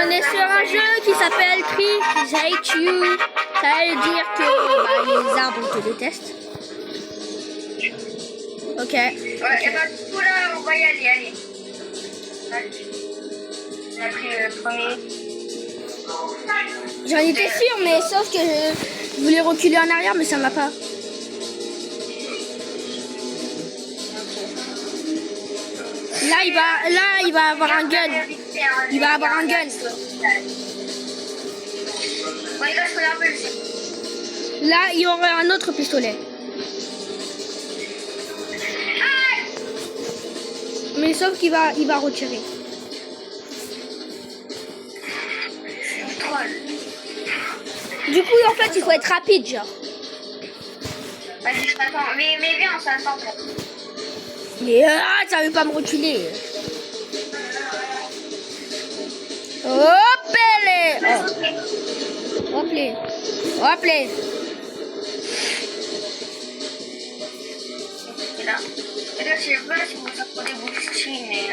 On est sur un jeu qui s'appelle Trees Hate You. Ça veut dire que les arbres te détestent. Ok. Ouais, et bah du coup là, on va y aller, allez. On a pris le premier. J'en étais sûre, mais sauf que je voulais reculer en arrière, mais ça ne va pas. Là, il va avoir un gun. Il va avoir un gun. Bon, les gars, je connais un peu le jeu. Là, il y aurait un autre pistolet. Mais sauf qu'il va, il va retirer. Troll. Du coup, en fait, il faut être rapide, genre. Vas-y, je t'attends. Mais viens, on s'attend. Mais ça veut pas me reculer. Hop les. Hop les. Hop les. Et là, je sais pas si vous entendez beaucoup de chi, mais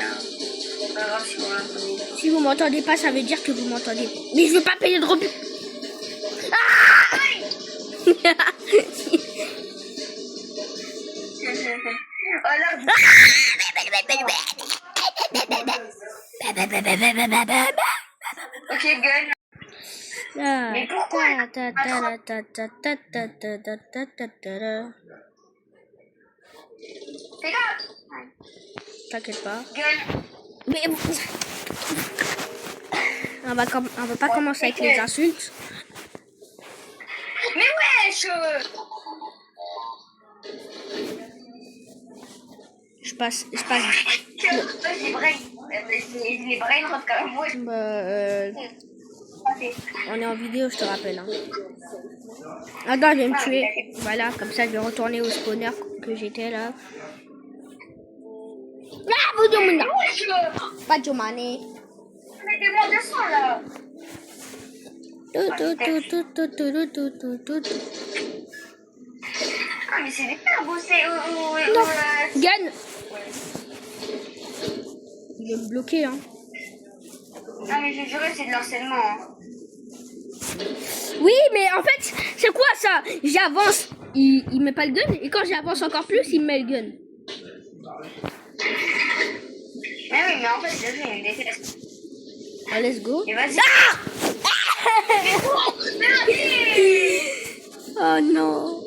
c'est pas grave si vous l'entendez. Si vous m'entendez pas, ça veut dire que vous m'entendez. Mais je veux pas payer de rebut. Ok, gun. Mais pourquoi Fais gaffe. T'inquiète pas. Gun. Mais on va pas commencer avec les insultes. Mais wesh. Je passe. Les brains. Les brains rentrent quand même. Wesh. On est en vidéo, je te rappelle. Hein. Attends, je vais me tuer. Voilà, comme ça, je vais retourner au spawner que j'étais là. Ah, vous demandez. Pas de demander. Mettez-moi 200 là. Ah, mais c'est des pères, c'est Gun. Il est bloqué, hein. Non, mais je jurais, c'est de l'harcèlement. Hein. Oui, mais en fait, c'est quoi ça? J'avance, il met pas le gun, et quand j'avance encore plus, il me met le gun. Mais oui, mais en fait, le jeu, il me déteste. Ah, let's go. Et vas-y. Oh non.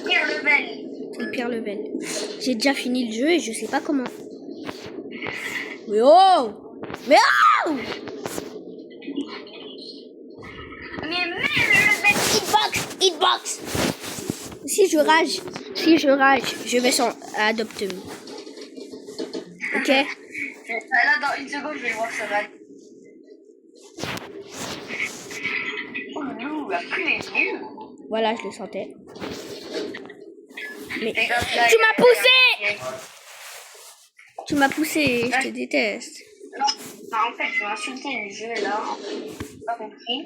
Pire level. C'est le pire level. J'ai déjà fini le jeu et je sais pas comment. Mais oh! Mais oh! Mais même le level Hitbox! Si je rage, je vais sur Adopt Me. Ok? Là, dans une seconde, je vais voir ça va. Oh non, la pluie est nulle. Voilà, je le sentais. Mais Fais gaffe, là, tu il y a- m'as poussé! Tu m'as poussé, je te déteste. Non, bah, en fait, je vais insulter le jeu là. J'ai pas compris.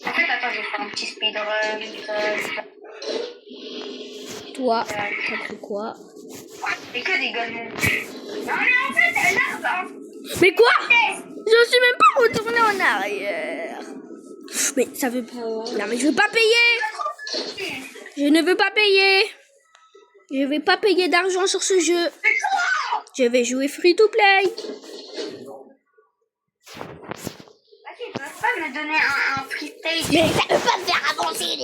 En fait, attends, je vais faire un petit speedrun. Toi, t'as pris quoi? C'est que des guns. Non, mais en fait, là, bah, Mais quoi? Je suis même pas retourné en arrière. Mais ça veut pas. Non, mais je veux pas payer. Je ne veux pas payer. Je vais pas payer d'argent sur ce jeu. Je vais jouer free to play. tu peux pas me donner un free stage? Mais ça peut pas me faire avancer.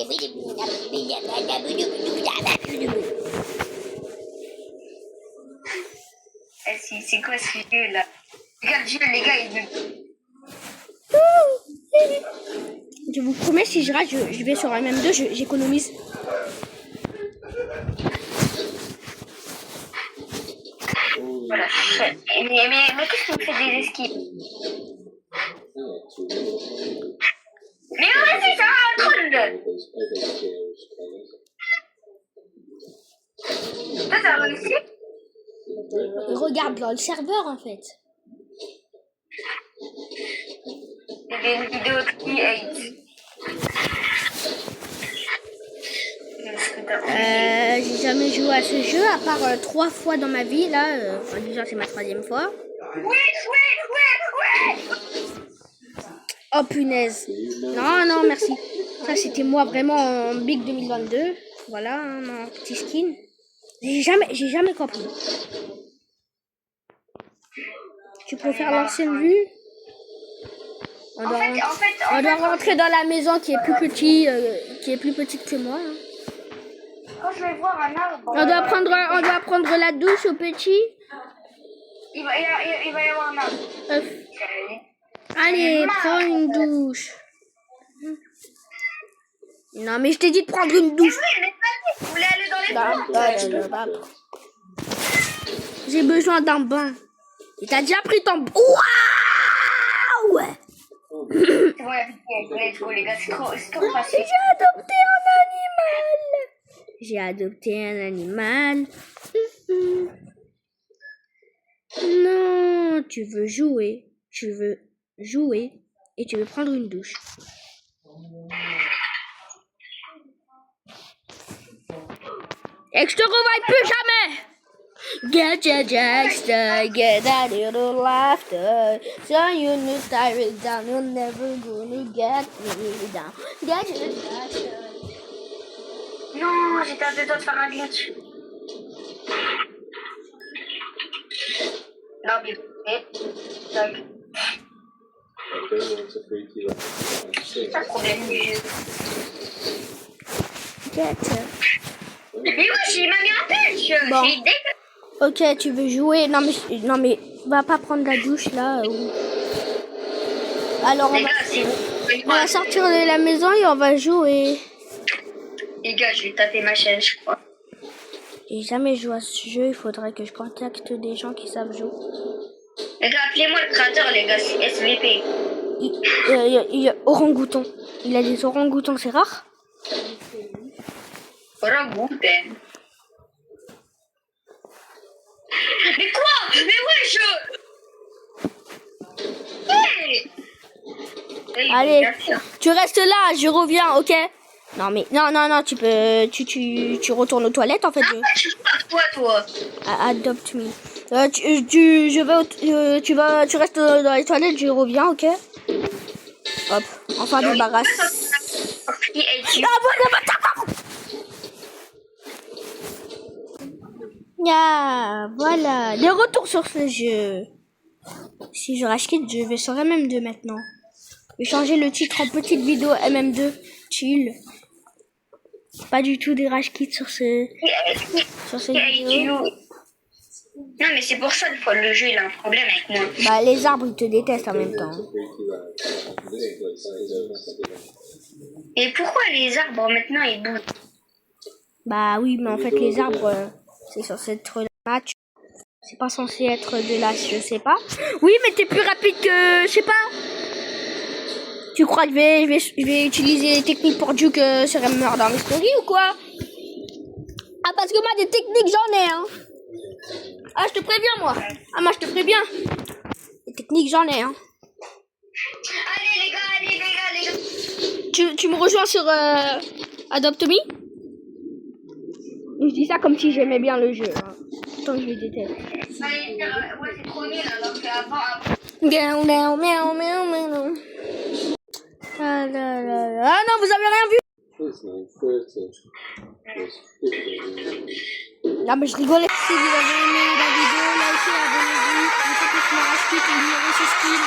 C'est quoi ce jeu là? Regarde le jeu, les gars, ils veulent. Je vous promets, si je rate, je vais sur MM2, j'économise. Voilà. Mais qu'est-ce que vous faites des esquives? Mais vas-y, ça va un troll! Ça, ça a réussi? Regarde dans le serveur en fait. C'est une vidéo qui hate. J'ai jamais joué à ce jeu à part 3 fois dans ma vie là. Enfin déjà c'est ma 3e fois. Oh punaise. Non, non, merci. Ça, c'était moi vraiment en Big 2022. Voilà, hein, mon petit skin. J'ai jamais compris. Tu préfères l'ancienne vue? On doit rentrer dans la maison qui est plus petite que moi. Hein. Quand je vais voir un arbre... On doit prendre la douche au petit. Il va y avoir un arbre. Allez, prends une douche. Non, mais je t'ai dit de prendre une douche. Vous voulez aller dans les bois? J'ai besoin d'un bain. Et t'as déjà pris ton... Waouh! Ouais, let's go les gars, c'est trop facile. J'ai adopté un animal. Non, tu veux jouer. Et tu veux prendre une douche. Et que je te revoie plus jamais. Get your jackster, get a little laughter. So you know tired down, you're never gonna get me down. Get your jackster. Non, j'étais à deux doigts de faire un glitch. Non, mais... C'est ça le problème du jeu. Get. Mais wesh, il m'a mis un pêche. Bon. J'ai idée. Ok, tu veux jouer? Non mais, va pas prendre la douche là. Alors Les gars, on va sortir de la maison et on va jouer. Les gars, je vais taper ma chaîne, je crois. J'ai jamais joué à ce jeu, il faudrait que je contacte des gens qui savent jouer. Les gars, appelez-moi le créateur, les gars, c'est SVP. Il y a Orangouton. Il a des orangoutans, c'est rare. Orangoutan. Mais quoi? Mais wesh! Hey! Allez, tu restes là, je reviens, ok? Non mais non, tu peux, tu retournes aux toilettes en fait. Tu joues à quoi, toi? Adopt me. Tu restes dans les toilettes, je reviens, ok? Hop, enfin débarrasse. Voilà, de retour sur ce jeu. Si je rage quitte, je vais sur MM2 maintenant. Je vais changer le titre en petite vidéo MM2 chill. Pas du tout des rage quitte sur cette vidéo. Non mais c'est pour ça des fois le jeu il a un problème avec moi. Bah les arbres ils te détestent en même temps. Et pourquoi les arbres maintenant ils bougent? Bah oui mais en fait les arbres c'est censé être là. C'est pas censé être de là, je sais pas. Oui mais t'es plus rapide que je sais pas. Tu crois que je vais utiliser les techniques pour Duke sur Murder Mystery ou quoi? Ah parce que moi des techniques j'en ai hein. Ah je te préviens moi. Ah moi je te préviens. Les techniques j'en ai hein. Allez les gars. Tu me rejoins sur Adopt Me? Je dis ça comme si j'aimais bien le jeu. Hein. Pourtant je le déteste. Ouais c'est trop nul alors qu'avant. Ah non, vous avez rien vu? Non mais je rigolais. Si vous avez aimé la vidéo, likez, abonnez-vous. Mettez que je me rachète et ignorez ce style.